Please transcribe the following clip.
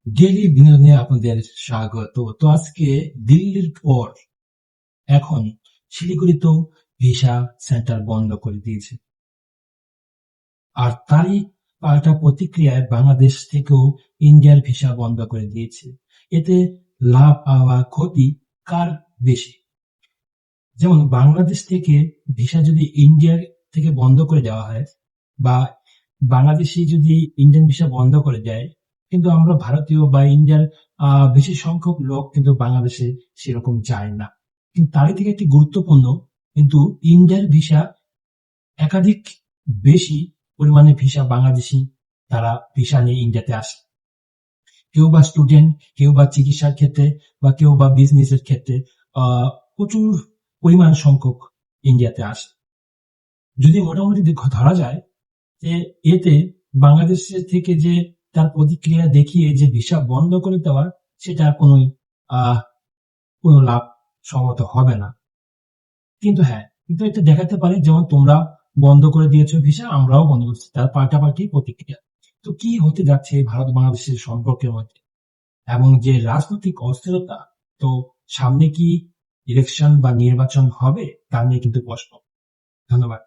Daily বিনোদনে আপনাদের স্বাগত। তো আজকে দিল্লির পর এখন শিলিগুড়িতেও ভিসা সেন্টার বন্ধ করে দিয়েছে। আর তারই পাল্টা প্রতিক্রিয়ায় বাংলাদেশ থেকেও ইন্ডিয়ার ভিসা বন্ধ করে দিয়েছে। এতে লাভ আর ক্ষতি কার বেশি? যেমন বাংলাদেশ থেকে ভিসা যদি ইন্ডিয়ার থেকে বন্ধ করে দেওয়া হয় বা বাংলাদেশি যদি ইন্ডিয়ান ভিসা বন্ধ করে দেয়, কিন্তু আমরা ভারতীয় বা ইন্ডিয়ার বেশি সংখ্যক লোক কিন্তু বাংলাদেশে সেরকম যায় না। কিন্তু তারই থেকে একটি গুরুত্বপূর্ণ, কিন্তু ইন্ডিয়ার ভিসা একাধিক বেশি পরিমাণে ভিসা বাংলাদেশি তারা ভিসা নিয়ে ইন্ডিয়াতে আসে। কেউ বা স্টুডেন্ট, কেউ বা চিকিৎসার ক্ষেত্রে বা কেউ বা বিজনেসের ক্ষেত্রে প্রচুর পরিমাণ সংখ্যক ইন্ডিয়াতে আসে। যদি মোটামুটি ধরা যায় যে এতে বাংলাদেশের থেকে যে তার প্রতিক্রিয়া দেখিয়ে যে ভিসা বন্ধ করে দেওয়ার, সেটা কোনো লাভ সম্ভবত হবে না। কিন্তু হ্যাঁ, কিন্তু এটা দেখাতে পারে যেমন তোমরা বন্ধ করে দিয়েছো ভিসা, আমরাও বন্ধ করছি, তার পাল্টাপাল্টি প্রতিক্রিয়া। তো কি হতে যাচ্ছে ভারত বাংলাদেশের সম্পর্কের মধ্যে এবং যে রাজনৈতিক অস্থিরতা, তো সামনে কি ইলেকশন বা নির্বাচন হবে তা নিয়ে কিন্তু প্রশ্ন। ধন্যবাদ।